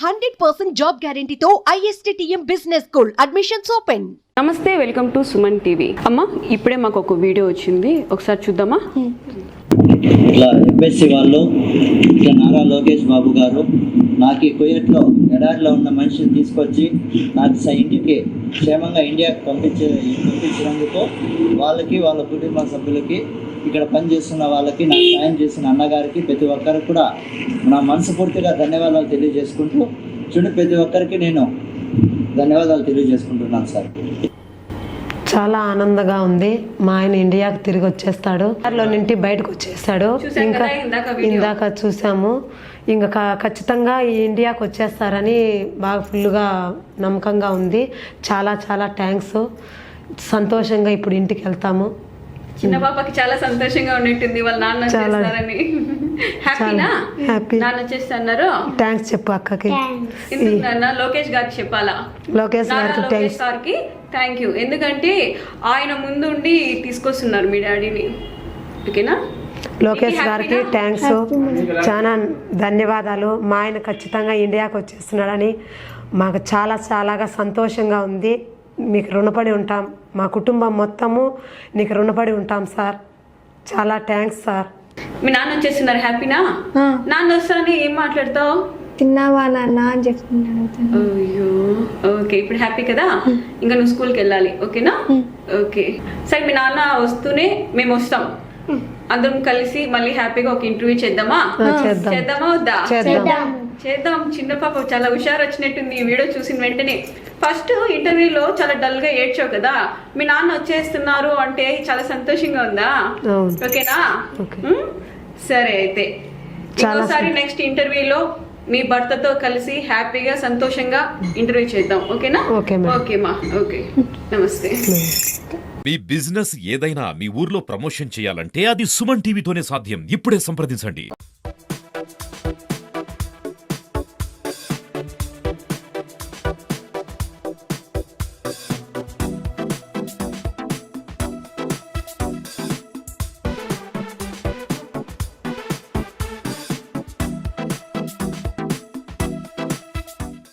100% job గ్యారంటీతో ISTTM business school admissions open. నమస్తే, welcome to Suman TV. అమ్మ, ఇప్పుడే మాకు ఒక వీడియో వచ్చింది, ఒకసారి చూద్దామా? ఇట్లా ఎంబెస్సీ వాళ్ళు ఇట్లా నారా లోకేష్ బాబు గారు నాకు ఈ కువైట్లో ఎడారిలో ఉన్న మనిషిని తీసుకొచ్చి నాకు ఇంటికి క్షేమంగా ఇండియాకి పంపించినందుకు వాళ్ళకి వాళ్ళ కుటుంబ సభ్యులకి ఇక్కడ పనిచేస్తున్న వాళ్ళకి నాకు సాయం చేసిన అన్నగారికి ప్రతి ఒక్కరికి కూడా నా మనస్ఫూర్తిగా ధన్యవాదాలు తెలియజేసుకుంటూ ప్రతి ఒక్కరికి నేను ధన్యవాదాలు తెలియజేసుకుంటున్నాను సార్. చాలా ఆనందంగా ఉంది. మా ఆయన ఇండియాకు తిరిగి వచ్చేస్తాడు, లో నుండి బయటకు వచ్చేస్తాడు. ఇంకా ఇందాక చూసాము. ఇంకా ఖచ్చితంగా ఈ ఇండియాకు వచ్చేస్తారని బాగా ఫుల్గా నమ్మకంగా ఉంది. చాలా చాలా థ్యాంక్స్. సంతోషంగా ఇప్పుడు ఇంటికి వెళ్తాము. చిన్న పాపకి చాలా సంతోషంగా ఉన్నట్టుంది, వాళ్ళ నాన్న వచ్చేస్తారని. హ్యాపీనా? హ్యాపీ. నాన్న వచ్చేస్తున్నారు. థ్యాంక్స్ చెప్పు అక్కకి. ఎందుకు నాన్న? లోకేష్ గారికి చెప్పాలా? లోకేష్ గారికి థ్యాంక్ యూ. ఎందుకంటే ఆయన ముందుండి తీసుకొస్తున్నారు మీ డాడీని. ఓకేనా? లోకేష్ గారికి థ్యాంక్స్, చాలా ధన్యవాదాలు. మా ఆయన ఖచ్చితంగా ఇండియాకి వచ్చేస్తున్నాడని మాకు చాలా చాలాగా సంతోషంగా ఉంది. మీకు రుణపడి ఉంటాం, మా కుటుంబం మొత్తము నీకు రుణపడి ఉంటాం సార్. చాలా థ్యాంక్స్ సార్. మీ నాన్న వచ్చేస్తున్నారు, హ్యాపీనా? నాన్న వస్తారని ఏం మాట్లాడతావు? తిన్నావా నాన్న అని చెప్తున్నాను. అయ్యో, ఓకే. ఇప్పుడు హ్యాపీ కదా? ఇంకా నువ్వు స్కూల్కి వెళ్ళాలి, ఓకేనా? ఓకే సరే. మీ నాన్న వస్తూనే మేము వస్తాం, అందరం కలిసి మళ్ళీ హ్యాపీగా ఒక ఇంటర్వ్యూ చేద్దామా? చేద్దామా వద్దా? చేద్దాం. చిన్న పాప చాలా హుషారు వచ్చినట్టుంది ఈ వీడియో చూసిన వెంటనే. ఫస్ట్ ఇంటర్వ్యూలో చాలా డల్ గా ఏడ్చావు కదా, మీ నాన్న వచ్చేస్తున్నారు అంటే చాలా సంతోషంగా ఉందా? ఓకేనా? సరే, అయితే ఇంకోసారి నెక్స్ట్ ఇంటర్వ్యూలో మీ భర్తతో కలిసి హ్యాపీగా సంతోషంగా ఇంటర్వ్యూ చేద్దాం, ఓకేనా? ఓకేమా, ఓకే. నమస్తే. మీ బిజినెస్ ఏదైనా మీ ఊర్లో ప్రమోషన్ చేయాలంటే అది సుమన్ టీవీతోనే సాధ్యం. ఇప్పుడే సంప్రదించండి.